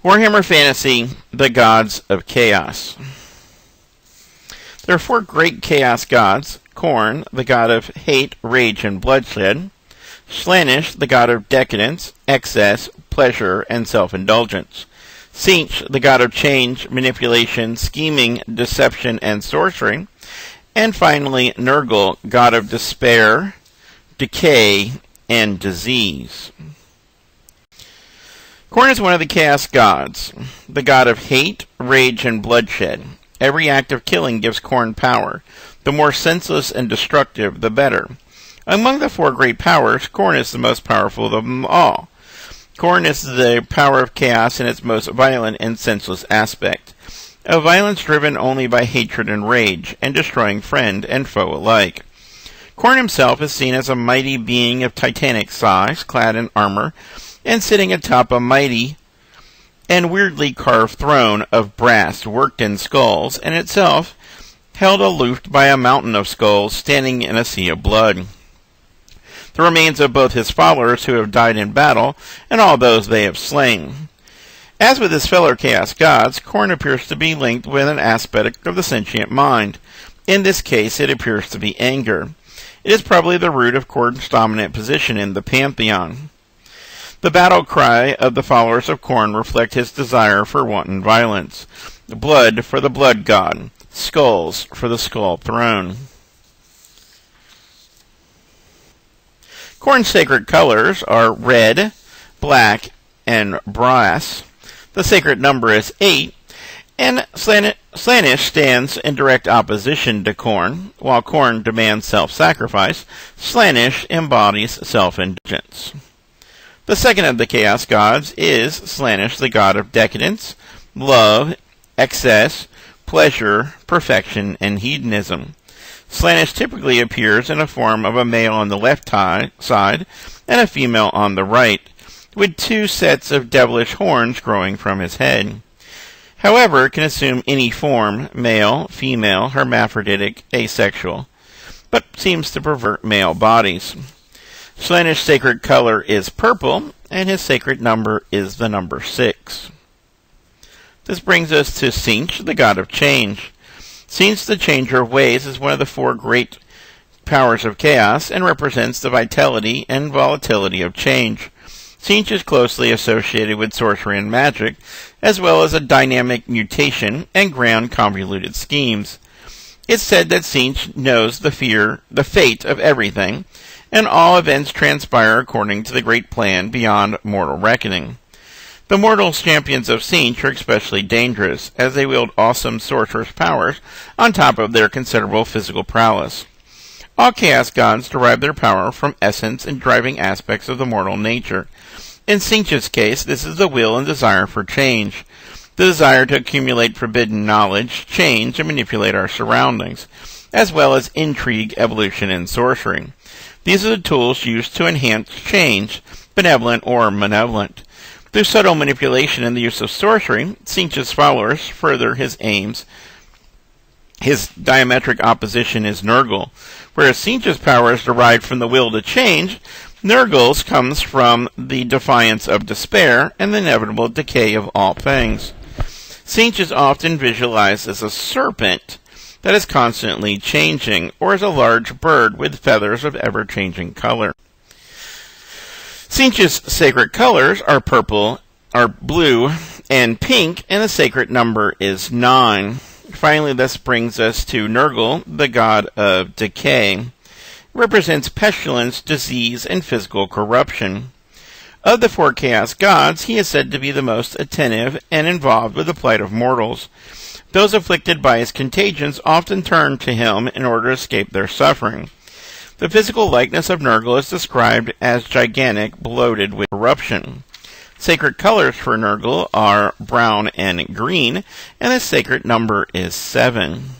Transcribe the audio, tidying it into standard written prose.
Warhammer Fantasy, the Gods of Chaos. There are four great chaos gods: Khorne, the god of hate, rage, and bloodshed; Slaanesh, the god of decadence, excess, pleasure, and self-indulgence; Tzeentch, the god of change, manipulation, scheming, deception, and sorcery; and finally Nurgle, god of despair, decay, and disease. Khorne is one of the chaos gods, the god of hate, rage, and bloodshed. Every act of killing gives Khorne power. The more senseless and destructive, the better. Among the four great powers, Khorne is the most powerful of them all. Khorne is the power of chaos in its most violent and senseless aspect, a violence driven only by hatred and rage, and destroying friend and foe alike. Khorne himself is seen as a mighty being of titanic size, clad in armor, and sitting atop a mighty and weirdly carved throne of brass worked in skulls, and itself held aloof by a mountain of skulls standing in a sea of blood. The remains of both his followers who have died in battle, and all those they have slain. As with his fellow chaos gods, Khorne appears to be linked with an aspect of the sentient mind. In this case, it appears to be anger. It is probably the root of Khorne's dominant position in the pantheon. The battle cry of the followers of Khorne reflect his desire for wanton violence. Blood for the blood god. Skulls for the skull throne. Khorne's sacred colors are red, black, and brass. The sacred number is 8, and Slaanesh stands in direct opposition to Khorne. While Khorne demands self-sacrifice, Slaanesh embodies self-indulgence. The second of the chaos gods is Slaanesh, the god of decadence, love, excess, pleasure, perfection, and hedonism. Slaanesh typically appears in a form of a male on the left side and a female on the right, with two sets of devilish horns growing from his head. However, it can assume any form: male, female, hermaphroditic, asexual, but seems to prefer male bodies. Slaanesh's sacred color is purple, and his sacred number is the number 6. This brings us to Tzeentch, the god of change. Tzeentch, the changer of ways, is one of the four great powers of chaos, and represents the vitality and volatility of change. Tzeentch is closely associated with sorcery and magic, as well as a dynamic mutation and grand convoluted schemes. It's said that Tzeentch knows the fate of everything, and all events transpire according to the great plan beyond mortal reckoning. The mortal champions of Tzeentch are especially dangerous, as they wield awesome sorcerous powers on top of their considerable physical prowess. All chaos gods derive their power from essence and driving aspects of the mortal nature. In Tzeentch's case, this is the will and desire for change, the desire to accumulate forbidden knowledge, change, and manipulate our surroundings, as well as intrigue, evolution, and sorcery. These are the tools used to enhance change, benevolent or malevolent. Through subtle manipulation and the use of sorcery, Tzeentch's followers further his aims. His diametric opposition is Nurgle. Whereas Tzeentch's power is derived from the will to change, Nurgle's comes from the defiance of despair and the inevitable decay of all things. Tzeentch is often visualized as a serpent that is constantly changing, or as a large bird with feathers of ever-changing color. Tzeentch's sacred colors are blue, and pink, and the sacred number is 9. Finally, this brings us to Nurgle, the god of decay. It represents pestilence, disease, and physical corruption. Of the four chaos gods, he is said to be the most attentive and involved with the plight of mortals. Those afflicted by his contagions often turn to him in order to escape their suffering. The physical likeness of Nurgle is described as gigantic, bloated with corruption. Sacred colors for Nurgle are brown and green, and the sacred number is 7.